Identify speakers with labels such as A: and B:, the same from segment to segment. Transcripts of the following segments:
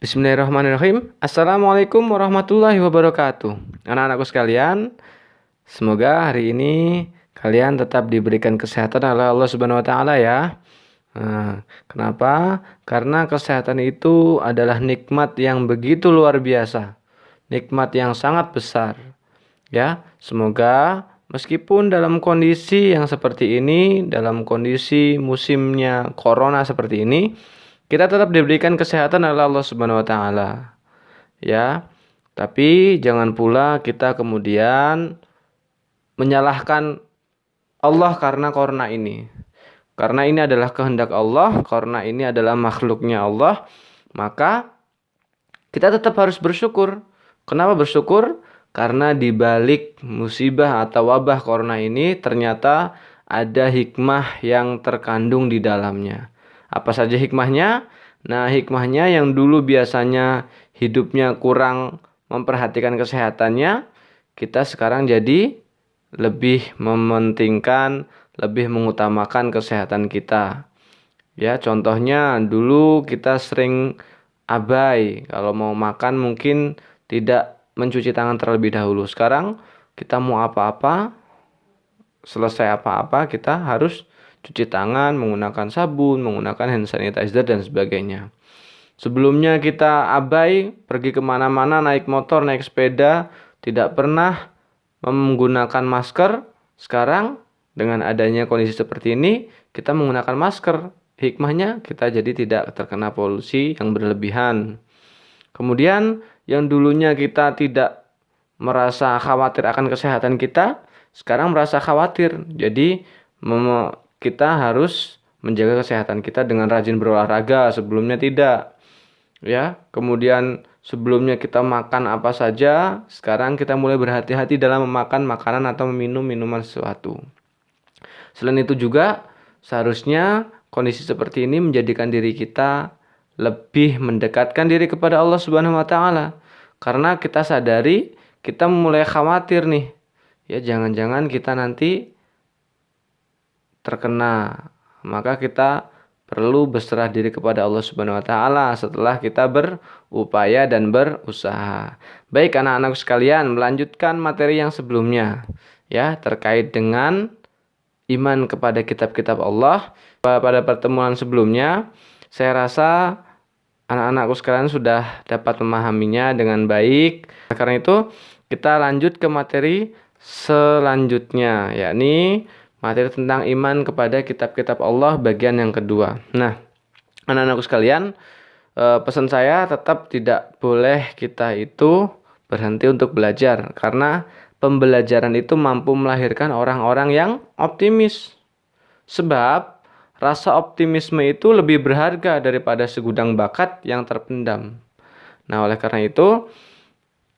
A: Bismillahirrahmanirrahim. Assalamualaikum warahmatullahi wabarakatuh. Anak-anakku sekalian, semoga hari ini kalian tetap diberikan kesehatan oleh Allah Subhanahu wa taala ya. Kenapa? Karena kesehatan itu adalah nikmat yang begitu luar biasa. Nikmat yang sangat besar. Ya, semoga meskipun dalam kondisi yang seperti ini, dalam kondisi musimnya corona seperti ini, kita tetap diberikan kesehatan oleh Allah Subhanahu wa taala. Ya. Tapi jangan pula kita kemudian menyalahkan Allah karena corona ini. Karena ini adalah kehendak Allah, karena ini adalah makhluknya Allah, maka kita tetap harus bersyukur. Kenapa bersyukur? Karena di balik musibah atau wabah corona ini ternyata ada hikmah yang terkandung di dalamnya. Apa saja hikmahnya? Nah, hikmahnya yang dulu biasanya hidupnya kurang memperhatikan kesehatannya, kita sekarang jadi lebih mementingkan, lebih mengutamakan kesehatan kita. Ya, contohnya dulu kita sering abai. Kalau mau makan mungkin tidak mencuci tangan terlebih dahulu. Sekarang kita mau apa-apa, selesai apa-apa kita harus cuci tangan, menggunakan sabun, menggunakan hand sanitizer dan sebagainya. Sebelumnya kita abai, pergi kemana-mana, naik motor, naik sepeda, tidak pernah menggunakan masker. Sekarang dengan adanya kondisi seperti ini, kita menggunakan masker. Hikmahnya kita jadi tidak terkena polusi yang berlebihan. Kemudian yang dulunya kita tidak merasa khawatir akan kesehatan kita, sekarang merasa khawatir. Jadi kita harus menjaga kesehatan kita dengan rajin berolahraga, sebelumnya tidak. Ya, kemudian sebelumnya kita makan apa saja, sekarang kita mulai berhati-hati dalam memakan makanan atau meminum minuman sesuatu. Selain itu juga seharusnya kondisi seperti ini menjadikan diri kita lebih mendekatkan diri kepada Allah Subhanahu wa taala. Karena kita sadari kita mulai khawatir nih. Ya, jangan-jangan kita nanti terkena, maka kita perlu berserah diri kepada Allah Subhanahu wa taala setelah kita berupaya dan berusaha. Baik anak-anak sekalian, melanjutkan materi yang sebelumnya ya terkait dengan iman kepada kitab-kitab Allah. Pada pertemuan sebelumnya saya rasa anak-anakku sekalian sudah dapat memahaminya dengan baik. Karena itu kita lanjut ke materi selanjutnya, yakni materi tentang iman kepada kitab-kitab Allah bagian yang kedua. Nah, anak-anakku sekalian, pesan saya tetap tidak boleh kita itu berhenti untuk belajar. Karena pembelajaran itu mampu melahirkan orang-orang yang optimis. Sebab rasa optimisme itu lebih berharga daripada segudang bakat yang terpendam. Nah, oleh karena itu,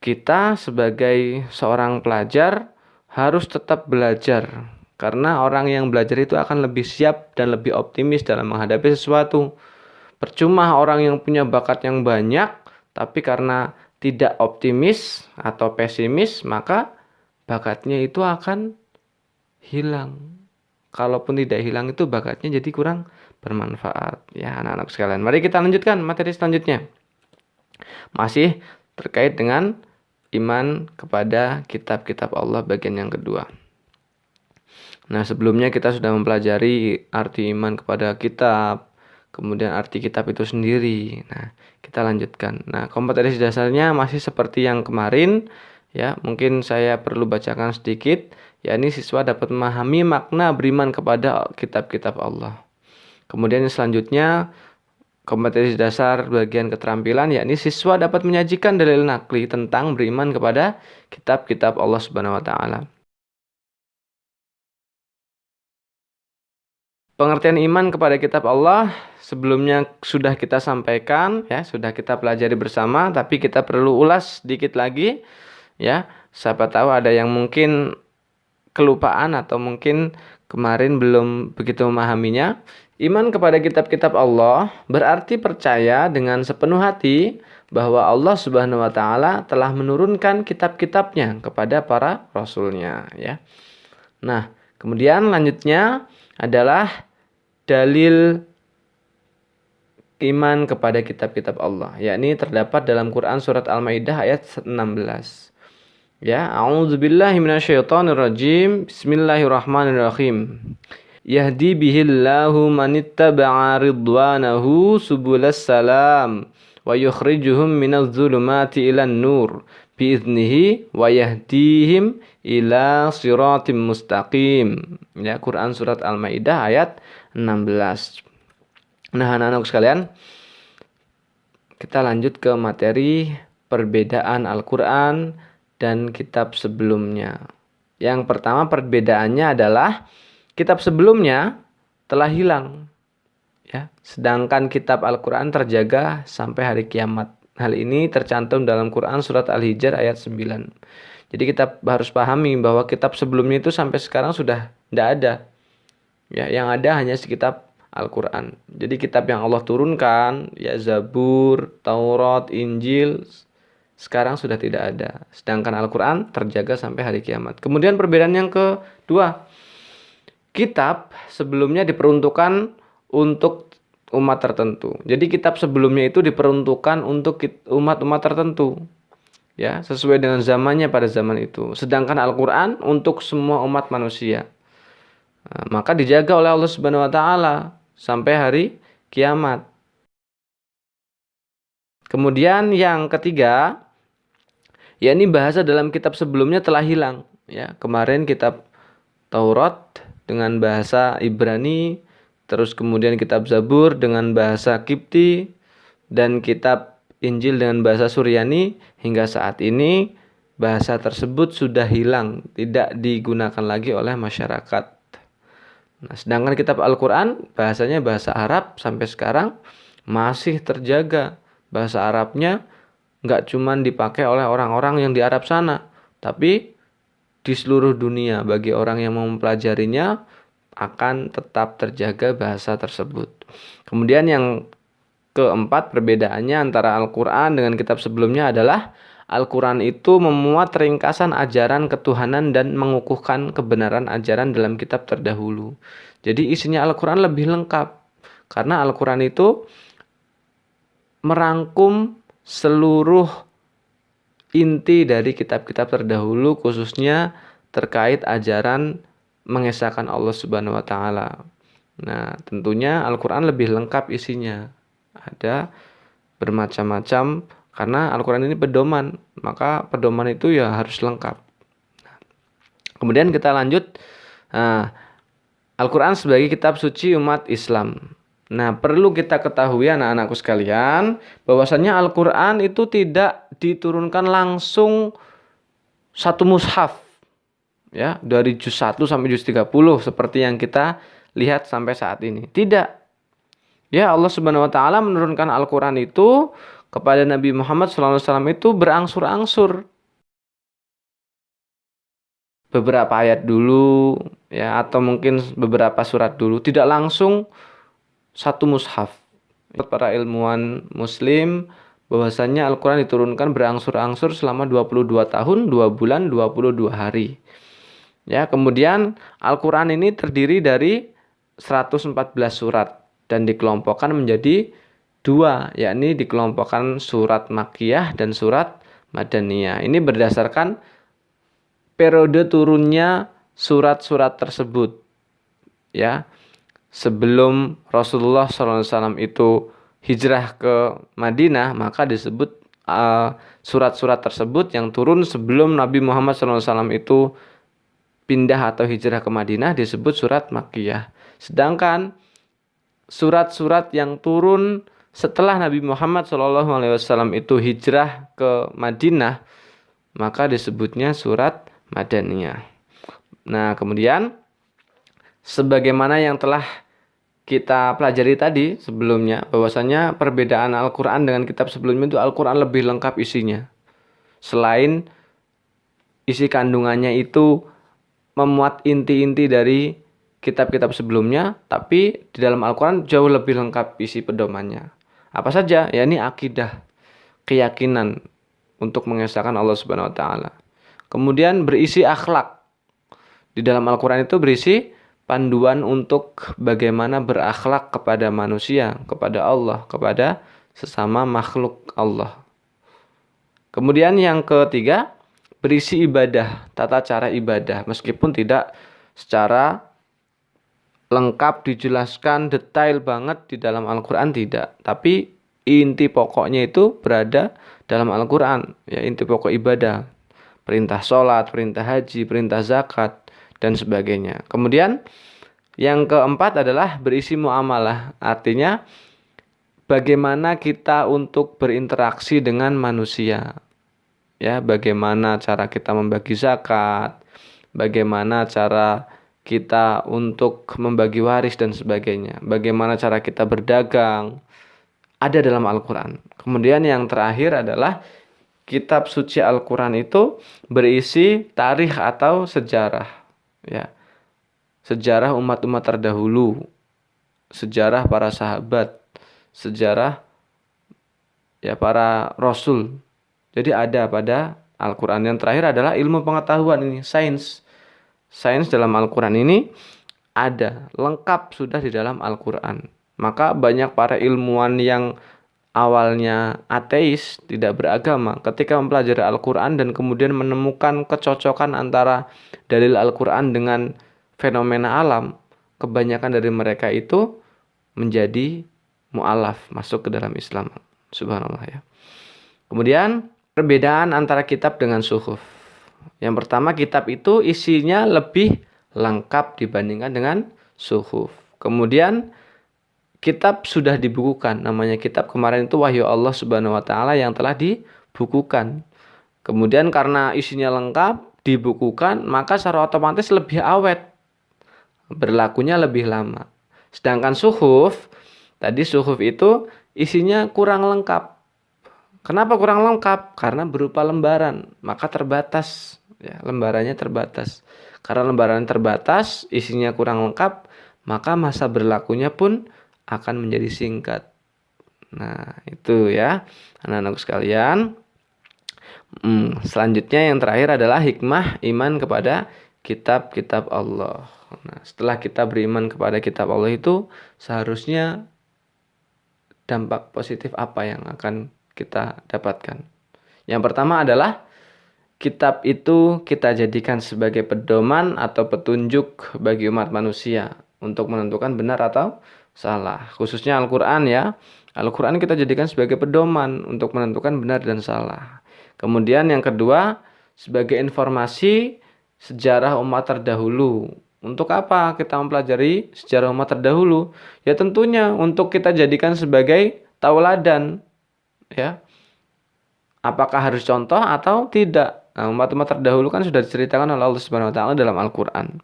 A: kita sebagai seorang pelajar harus tetap belajar. Karena orang yang belajar itu akan lebih siap dan lebih optimis dalam menghadapi sesuatu. Percuma orang yang punya bakat yang banyak, tapi karena tidak optimis atau pesimis, maka bakatnya itu akan hilang. Kalaupun tidak hilang itu bakatnya jadi kurang bermanfaat. Ya anak-anak sekalian, mari kita lanjutkan materi selanjutnya. Masih terkait dengan iman kepada kitab-kitab Allah bagian yang kedua. Nah, sebelumnya kita sudah mempelajari arti iman kepada kitab, kemudian arti kitab itu sendiri. Nah, kita lanjutkan. Nah, kompetensi dasarnya masih seperti yang kemarin, ya. Mungkin saya perlu bacakan sedikit, yakni siswa dapat memahami makna beriman kepada kitab-kitab Allah. Kemudian selanjutnya kompetensi dasar bagian keterampilan, yakni siswa dapat menyajikan dalil nakli tentang beriman kepada kitab-kitab Allah Subhanahu wa taala. Pengertian iman kepada kitab Allah sebelumnya sudah kita sampaikan, ya, sudah kita pelajari bersama, tapi kita perlu ulas sedikit lagi, ya. Siapa tahu ada yang mungkin kelupaan atau mungkin kemarin belum begitu memahaminya. Iman kepada kitab-kitab Allah berarti percaya dengan sepenuh hati bahwa Allah Subhanahu wa taala telah menurunkan kitab-kitabnya kepada para rasulnya, ya. Nah, kemudian lanjutnya adalah dalil iman kepada kitab-kitab Allah, yakni terdapat dalam Quran surat Al-Maidah ayat 16. Ya, a'udzubillahi minasyaitonirrajim. Bismillahirrahmanirrahim. Yahdi bihillahu manittaba'a ridwanahu subulas salam wa yukhrijuhum minadh dhulumati ilan nur biiznihi wa yahdihim ila siratim mustaqim. Ya, Quran surat Al-Maidah ayat 16. Nah, anak-anak sekalian, kita lanjut ke materi perbedaan Al-Quran dan kitab sebelumnya. Yang pertama perbedaannya adalah kitab sebelumnya telah hilang, ya, sedangkan kitab Al-Quran terjaga sampai hari kiamat. Hal ini tercantum dalam Quran surat Al-Hijr ayat 9. Jadi kita harus pahami bahwa kitab sebelumnya itu sampai sekarang sudah tidak ada. Ya, yang ada hanya kitab Al-Quran. Jadi kitab yang Allah turunkan, ya Zabur, Taurat, Injil, sekarang sudah tidak ada. Sedangkan Al-Quran terjaga sampai hari kiamat. Kemudian perbedaan yang kedua, kitab sebelumnya diperuntukkan untuk umat tertentu. Jadi kitab sebelumnya itu diperuntukkan untuk umat-umat tertentu, ya, sesuai dengan zamannya pada zaman itu. Sedangkan Al-Quran untuk semua umat manusia. Nah, maka dijaga oleh Allah Subhanahu wa taala sampai hari kiamat. Kemudian yang ketiga, yakni bahasa dalam kitab sebelumnya telah hilang. Ya, kemarin kitab Taurat dengan bahasa Ibrani, terus kemudian kitab Zabur dengan bahasa Kipti, dan kitab Injil dengan bahasa Suryani. Hingga saat ini bahasa tersebut sudah hilang, tidak digunakan lagi oleh masyarakat. Nah, sedangkan kitab Al-Quran bahasanya bahasa Arab sampai sekarang masih terjaga. Bahasa Arabnya nggak cuma dipakai oleh orang-orang yang di Arab sana, tapi di seluruh dunia bagi orang yang mau mempelajarinya akan tetap terjaga bahasa tersebut. Kemudian yang keempat perbedaannya antara Al-Quran dengan kitab sebelumnya adalah Al-Quran itu memuat ringkasan ajaran ketuhanan dan mengukuhkan kebenaran ajaran dalam kitab terdahulu. Jadi isinya Al-Quran lebih lengkap. Karena Al-Quran itu merangkum seluruh inti dari kitab-kitab terdahulu, khususnya terkait ajaran mengesahkan Allah Subhanahu wa taala. Nah, tentunya Al-Quran lebih lengkap isinya. Ada bermacam-macam. Karena Al-Quran ini pedoman, maka pedoman itu ya harus lengkap. Kemudian kita lanjut, Al-Quran sebagai kitab suci umat Islam. Nah, perlu kita ketahui anak-anakku sekalian, bahwasannya Al-Quran itu tidak diturunkan langsung satu mushaf, ya, dari juz 1 sampai juz 30 seperti yang kita lihat sampai saat ini. Tidak. Ya, Allah Subhanahu wa taala menurunkan Al-Quran itu kepada Nabi Muhammad SAW itu berangsur-angsur. Beberapa ayat dulu, ya, atau mungkin beberapa surat dulu, tidak langsung satu mushaf. Para ilmuwan muslim bahwasannya Al-Quran diturunkan berangsur-angsur selama 22 tahun, 2 bulan, 22 hari. Ya, kemudian Al-Quran ini terdiri dari 114 surat dan dikelompokkan menjadi dua, yakni dikelompokkan surat Makkiyah dan surat Madaniyah. Ini berdasarkan periode turunnya surat-surat tersebut. Ya, sebelum Rasulullah SAW itu hijrah ke Madinah, maka disebut surat-surat tersebut yang turun sebelum Nabi Muhammad SAW itu pindah atau hijrah ke Madinah disebut surat Makkiyah. Sedangkan surat-surat yang turun setelah Nabi Muhammad SAW itu hijrah ke Madinah, maka disebutnya surat Madaniyah. Nah, kemudian sebagaimana yang telah kita pelajari tadi sebelumnya, bahwasanya perbedaan Al-Quran dengan kitab sebelumnya itu Al-Quran lebih lengkap isinya. Selain isi kandungannya itu memuat inti-inti dari kitab-kitab sebelumnya, tapi di dalam Al-Quran jauh lebih lengkap isi pedomannya. Apa saja? Ya, ini akidah, keyakinan untuk mengesahkan Allah Subhanahu wa taala. Kemudian berisi akhlak. Di dalam Al-Quran itu berisi panduan untuk bagaimana berakhlak kepada manusia, kepada Allah, kepada sesama makhluk Allah. Kemudian yang ketiga, berisi ibadah, tata cara ibadah. Meskipun tidak secara lengkap dijelaskan detail banget di dalam Al-Quran, tidak. Tapi inti pokoknya itu berada dalam Al-Quran. Ya, inti pokok ibadah. Perintah sholat, perintah haji, perintah zakat, dan sebagainya. Kemudian yang keempat adalah berisi muamalah. Artinya bagaimana kita untuk berinteraksi dengan manusia. Ya, bagaimana cara kita membagi zakat, bagaimana cara kita untuk membagi waris dan sebagainya, bagaimana cara kita berdagang, ada dalam Al-Quran. Kemudian yang terakhir adalah kitab suci Al-Quran itu berisi tarikh atau sejarah, ya, sejarah umat-umat terdahulu, sejarah para sahabat, sejarah ya para rasul. Jadi ada pada Al-Quran. Yang terakhir adalah ilmu pengetahuan ini, sains. Sains dalam Al-Quran ini ada, lengkap sudah di dalam Al-Quran. Maka banyak para ilmuwan yang awalnya ateis, tidak beragama, ketika mempelajari Al-Quran dan kemudian menemukan kecocokan antara dalil Al-Quran dengan fenomena alam, kebanyakan dari mereka itu menjadi mu'alaf, masuk ke dalam Islam. Subhanallah ya. Kemudian perbedaan antara kitab dengan suhuf. Yang pertama, kitab itu isinya lebih lengkap dibandingkan dengan suhuf. Kemudian kitab sudah dibukukan. Namanya kitab kemarin itu wahyu Allah Subhanahu wa taala yang telah dibukukan. Kemudian karena isinya lengkap, dibukukan, maka secara otomatis lebih awet. Berlakunya lebih lama. Sedangkan suhuf, tadi suhuf itu isinya kurang lengkap. Kenapa kurang lengkap? Karena berupa lembaran, maka terbatas. Ya, lembarannya terbatas. Karena lembaran terbatas, isinya kurang lengkap, maka masa berlakunya pun akan menjadi singkat. Nah, itu ya, anak-anakku sekalian. Selanjutnya yang terakhir adalah hikmah iman kepada kitab-kitab Allah. Nah, setelah kita beriman kepada kitab Allah itu, seharusnya dampak positif apa yang akan kita dapatkan. Yang pertama adalah kitab itu kita jadikan sebagai pedoman atau petunjuk bagi umat manusia untuk menentukan benar atau salah. Khususnya Al-Quran ya. Al-Quran kita jadikan sebagai pedoman untuk menentukan benar dan salah. Kemudian yang kedua, sebagai informasi sejarah umat terdahulu. Untuk apa kita mempelajari sejarah umat terdahulu? Ya tentunya untuk kita jadikan sebagai tauladan. Ya, apakah harus contoh atau tidak? Nah, umat-umat terdahulu kan sudah diceritakan oleh Allah Subhanahu wa taala dalam Al-Qur'an.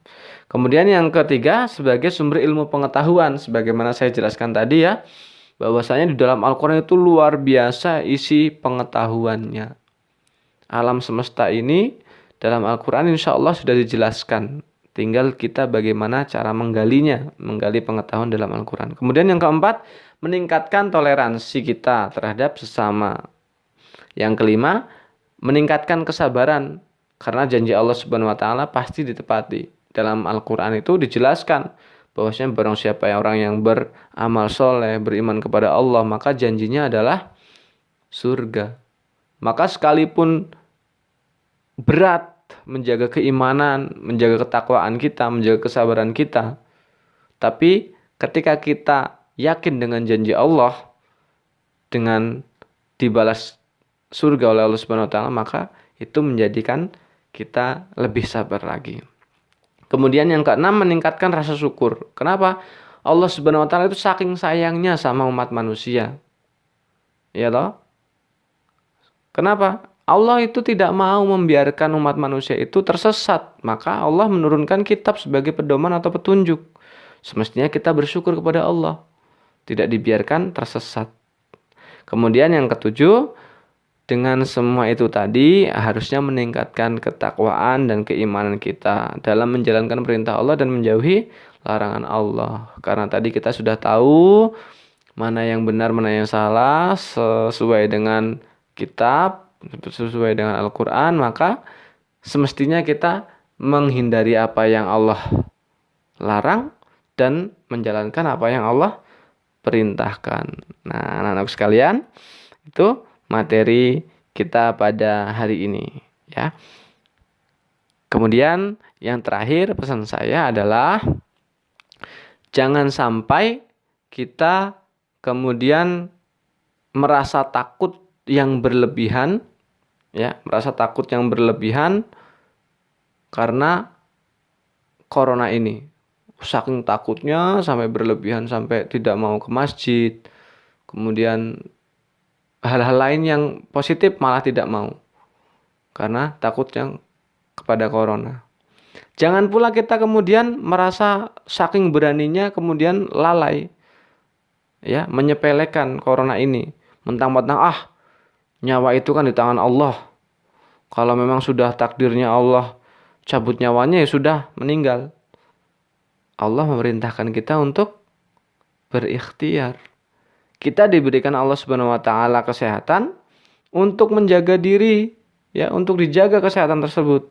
A: Kemudian yang ketiga, sebagai sumber ilmu pengetahuan, sebagaimana saya jelaskan tadi ya, bahwasanya di dalam Al-Qur'an itu luar biasa isi pengetahuannya. Alam semesta ini dalam Al-Qur'an insya Allah sudah dijelaskan. Tinggal kita bagaimana cara menggalinya, menggali pengetahuan dalam Al-Qur'an. Kemudian yang keempat, meningkatkan toleransi kita terhadap sesama. Yang kelima, meningkatkan kesabaran karena janji Allah Subhanahu wa taala pasti ditepati. Dalam Al-Qur'an itu dijelaskan bahwasanya barang siapa orang yang beramal soleh, beriman kepada Allah, maka janjinya adalah surga. Maka sekalipun berat menjaga keimanan, menjaga ketakwaan kita, menjaga kesabaran kita, tapi ketika kita yakin dengan janji Allah, dengan dibalas surga oleh Allah Subhanahu wa taala, maka itu menjadikan kita lebih sabar lagi. Kemudian yang keenam, meningkatkan rasa syukur. Kenapa? Allah Subhanahu wa taala itu saking sayangnya sama umat manusia. Ya toh? Kenapa? Allah itu tidak mau membiarkan umat manusia itu tersesat. Maka Allah menurunkan kitab sebagai pedoman atau petunjuk. Semestinya kita bersyukur kepada Allah, tidak dibiarkan tersesat. Kemudian yang ketujuh, dengan semua itu tadi harusnya meningkatkan ketakwaan dan keimanan kita dalam menjalankan perintah Allah dan menjauhi larangan Allah. Karena tadi kita sudah tahu mana yang benar, mana yang salah sesuai dengan kitab, sesuai dengan Al-Quran, maka semestinya kita menghindari apa yang Allah larang dan menjalankan apa yang Allah perintahkan. Nah, anak-anak sekalian, itu materi kita pada hari ini ya. Kemudian yang terakhir pesan saya adalah jangan sampai kita kemudian merasa takut yang berlebihan ya, merasa takut yang berlebihan karena corona ini. Saking takutnya sampai berlebihan sampai tidak mau ke masjid. Kemudian hal-hal lain yang positif malah tidak mau karena takut yang kepada corona. Jangan pula kita kemudian merasa saking beraninya kemudian lalai ya, menyepelekan corona ini. Mentang-mentang nyawa itu kan di tangan Allah. Kalau memang sudah takdirnya Allah cabut nyawanya ya sudah meninggal. Allah memerintahkan kita untuk berikhtiar. Kita diberikan Allah Subhanahu wa taala kesehatan untuk menjaga diri ya, untuk dijaga kesehatan tersebut.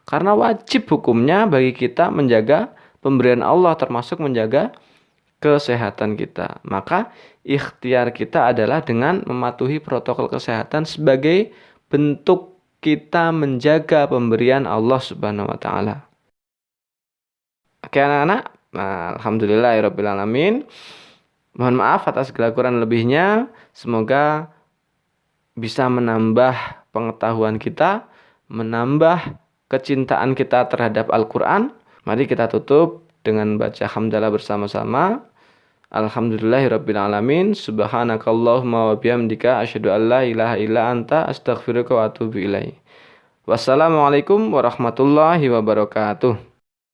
A: Karena wajib hukumnya bagi kita menjaga pemberian Allah termasuk menjaga kesehatan kita. Maka ikhtiar kita adalah dengan mematuhi protokol kesehatan sebagai bentuk kita menjaga pemberian Allah Subhanahu wa taala. Oke anak-anak, nah, alhamdulillahirabbil alamin. Mohon maaf atas segala kurang lebihnya. Semoga bisa menambah pengetahuan kita, menambah kecintaan kita terhadap Al-Quran. Mari kita tutup dengan baca hamdalah bersama-sama. Alhamdulillahirabbil alamin. Subhanakallahumma wa bihamdika asyhadu an la ilaha illa anta astaghfiruka wa atubu ilaik. Wassalamualaikum warahmatullahi wabarakatuh.